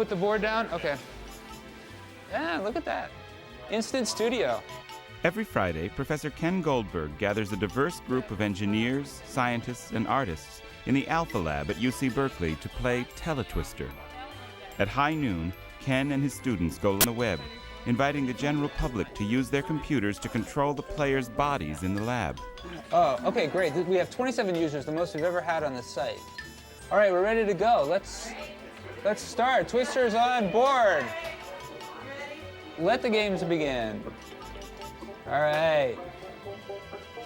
put the board down? Okay. Yeah, look at that. Instant studio. Every Friday, Professor Ken Goldberg gathers a diverse group of engineers, scientists, and artists in the Alpha Lab at UC Berkeley to play tele-twister. At high noon, Ken and his students go on the web, inviting the general public to use their computers to control the players' bodies in the lab. Oh, okay, great. We have 27 users, the most we've ever had on the site. All right, we're ready to go. Let's start. Twisters on board. Let the games begin. All right.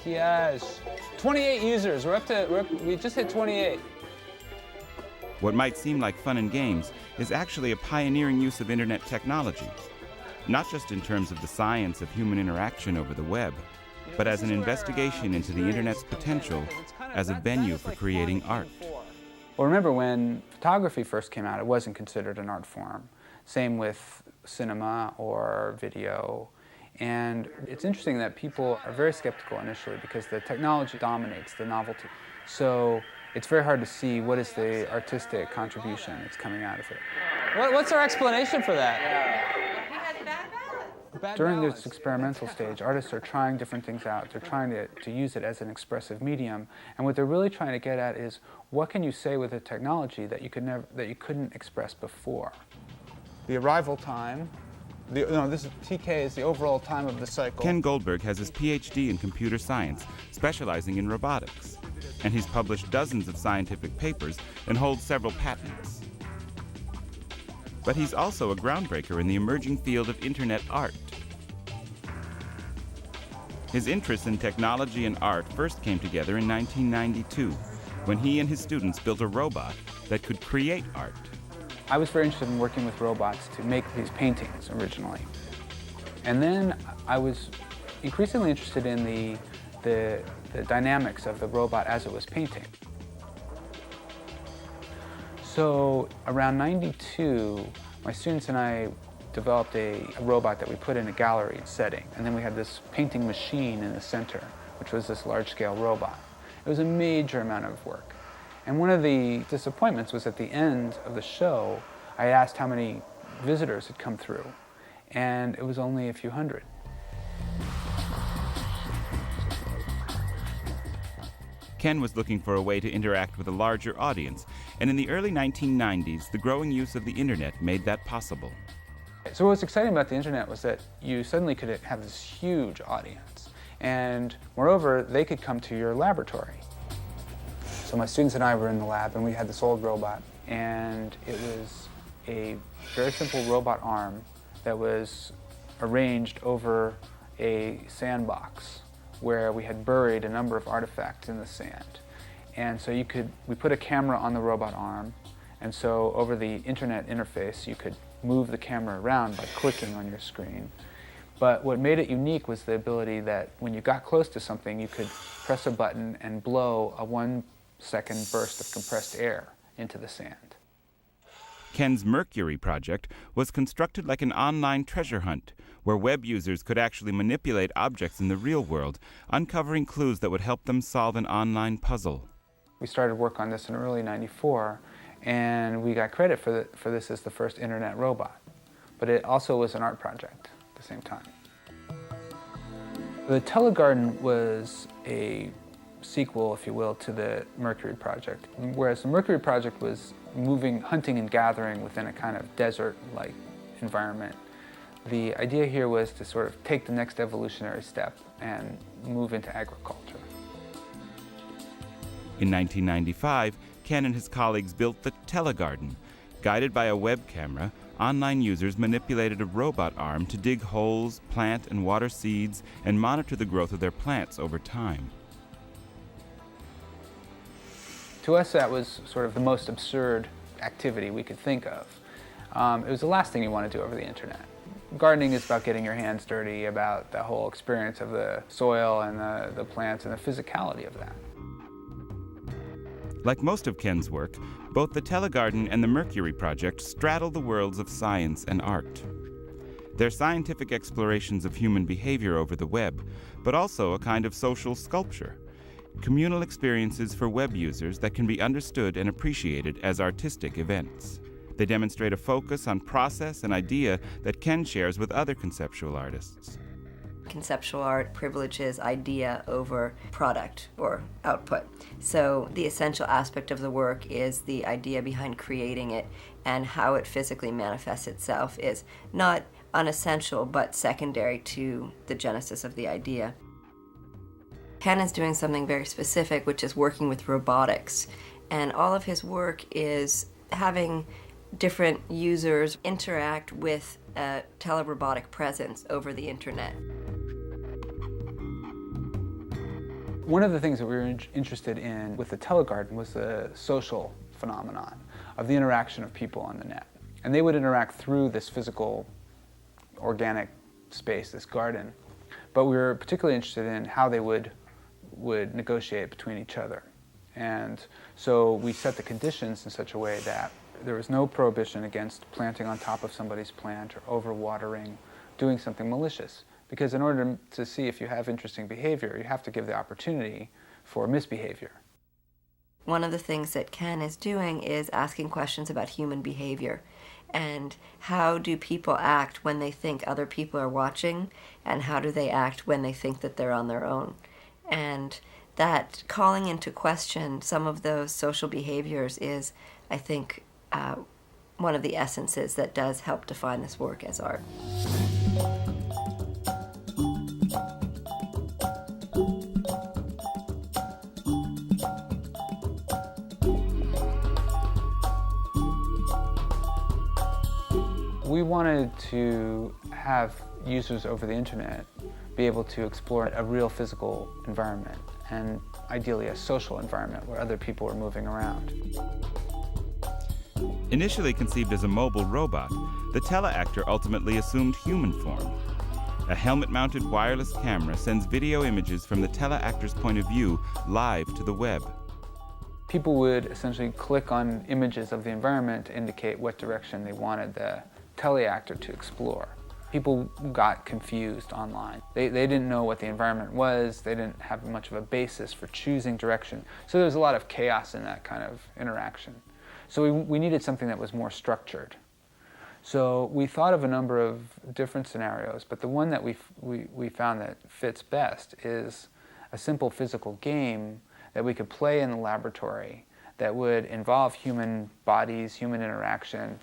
Yes. 28 users. We just hit 28. What might seem like fun and games is actually a pioneering use of internet technology, not just in terms of the science of human interaction over the web, but as an investigation into the internet's potential as a venue for creating art. Well, remember when photography first came out, it wasn't considered an art form. Same with cinema or video. And it's interesting that people are very skeptical initially because the technology dominates the novelty. So it's very hard to see what is the artistic contribution that's coming out of it. What's our explanation for that? During this experimental stage, artists are trying different things out. They're trying to use it as an expressive medium. And what they're really trying to get at is, what can you say with a technology that you couldn't express before? The arrival time, this is TK is the overall time of the cycle. Ken Goldberg has his PhD in computer science, specializing in robotics. And he's published dozens of scientific papers and holds several patents. But he's also a groundbreaker in the emerging field of internet art. His interests in technology and art first came together in 1992, when he and his students built a robot that could create art. I was very interested in working with robots to make these paintings originally. And then I was increasingly interested in the dynamics of the robot as it was painting. So around 92, my students and I developed a robot that we put in a gallery setting. And then we had this painting machine in the center, which was this large-scale robot. It was a major amount of work. And one of the disappointments was at the end of the show, I asked how many visitors had come through, and it was only a few hundred. Ken was looking for a way to interact with a larger audience, and in the early 1990s, the growing use of the internet made that possible. So what was exciting about the internet was that you suddenly could have this huge audience, and moreover, they could come to your laboratory. So my students and I were in the lab, and we had this old robot, and it was a very simple robot arm that was arranged over a sandbox where we had buried a number of artifacts in the sand. And so we put a camera on the robot arm, and so over the internet interface, you could move the camera around by clicking on your screen. But what made it unique was the ability that when you got close to something, you could press a button and blow a 1-second burst of compressed air into the sand. Ken's Mercury project was constructed like an online treasure hunt, where web users could actually manipulate objects in the real world, uncovering clues that would help them solve an online puzzle. We started work on this in early '94, and we got credit for this as the first internet robot. But it also was an art project at the same time. The telegarden was a sequel, if you will, to the Mercury project. Whereas the Mercury project was hunting and gathering within a kind of desert-like environment. The idea here was to sort of take the next evolutionary step and move into agriculture. In 1995, Ken and his colleagues built the telegarden. Guided by a web camera, online users manipulated a robot arm to dig holes, plant and water seeds, and monitor the growth of their plants over time. To us, that was sort of the most absurd activity we could think of. It was the last thing you want to do over the internet. Gardening is about getting your hands dirty, about the whole experience of the soil and the plants and the physicality of that. Like most of Ken's work, both the telegarden and the Mercury project straddle the worlds of science and art. They're scientific explorations of human behavior over the web, but also a kind of social sculpture. Communal experiences for web users that can be understood and appreciated as artistic events. They demonstrate a focus on process and idea that Ken shares with other conceptual artists. Conceptual art privileges idea over product or output. So the essential aspect of the work is the idea behind creating it, and how it physically manifests itself is not unessential but secondary to the genesis of the idea. Ken is doing something very specific, which is working with robotics, and all of his work is having different users interact with a telerobotic presence over the internet. One of the things that we were interested in with the telegarden was the social phenomenon of the interaction of people on the net. And they would interact through this physical, organic space, this garden. But we were particularly interested in how they would negotiate between each other. And so we set the conditions in such a way that there was no prohibition against planting on top of somebody's plant or overwatering, doing something malicious. Because in order to see if you have interesting behavior, you have to give the opportunity for misbehavior. One of the things that Ken is doing is asking questions about human behavior and how do people act when they think other people are watching, and how do they act when they think that they're on their own. And that calling into question some of those social behaviors is, I think, one of the essences that does help define this work as art. We wanted to have users over the internet be able to explore a real physical environment, and ideally a social environment where other people are moving around. Initially conceived as a mobile robot, the tele-actor ultimately assumed human form. A helmet-mounted wireless camera sends video images from the tele-actor's point of view live to the web. People would essentially click on images of the environment to indicate what direction they wanted the tele-actor to explore. People got confused online. They didn't know what the environment was. They didn't have much of a basis for choosing direction. So there was a lot of chaos in that kind of interaction. So we needed something that was more structured. So we thought of a number of different scenarios, but the one that we found that fits best is a simple physical game that we could play in the laboratory that would involve human bodies, human interaction.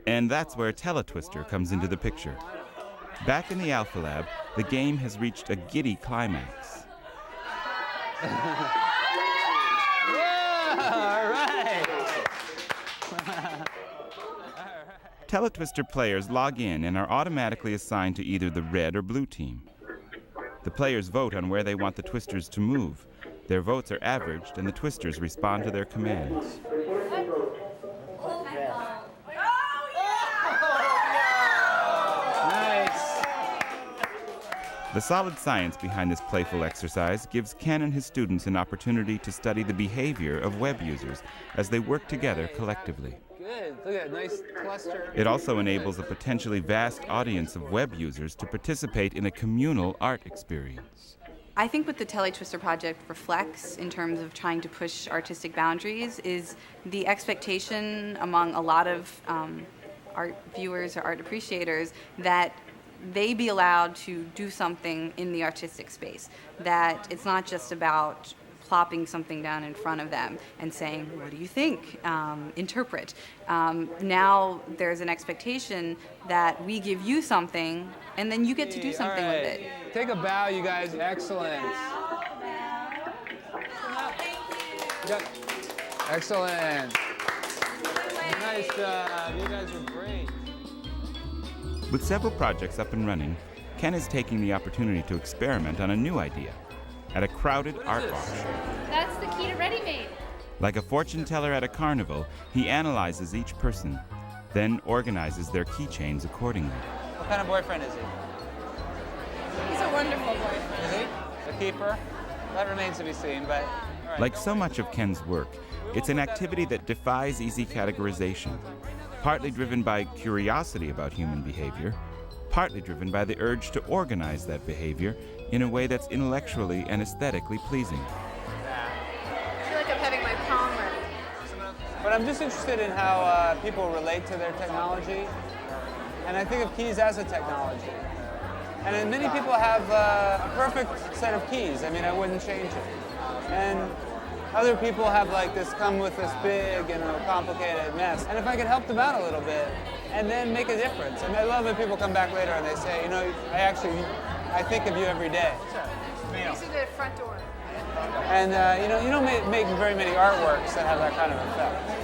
And that's where tele-twister comes into the picture. Back in the Alpha Lab, the game has reached a giddy climax. Tele-twister players log in and are automatically assigned to either the red or blue team. The players vote on where they want the twisters to move. Their votes are averaged, and the twisters respond to their commands. The solid science behind this playful exercise gives Ken and his students an opportunity to study the behavior of web users as they work together collectively. Good. Look at that nice cluster. It also enables a potentially vast audience of web users to participate in a communal art experience. I think what the tele-twister project reflects in terms of trying to push artistic boundaries is the expectation among a lot of art viewers or art appreciators that they be allowed to do something in the artistic space, that it's not just about plopping something down in front of them and saying, what do you think? Interpret. Now there's an expectation that we give you something and then you get to do something with it. Take a bow, you guys. Excellent. Yep. Excellent. Nice job. You guys were great. With several projects up and running, Ken is taking the opportunity to experiment on a new idea at a crowded art auction. That's the key to ready-made. Like a fortune teller at a carnival, he analyzes each person, then organizes their keychains accordingly. What kind of boyfriend is he? He's a wonderful boyfriend. Is he? A keeper? That remains to be seen, but... all right. Like so much of Ken's work, it's an activity that defies easy categorization, partly driven by curiosity about human behavior, partly driven by the urge to organize that behavior in a way that's intellectually and aesthetically pleasing. I feel like I'm having my palm ready. But I'm just interested in how people relate to their technology. And I think of keys as a technology. And then many people have a perfect set of keys. I mean, I wouldn't change it. And other people have like this, come with this big, complicated mess. And if I could help them out a little bit and then make a difference. And I love when people come back later and they say, I think of you every day. These are the front door. And you don't make very many artworks that have that kind of effect.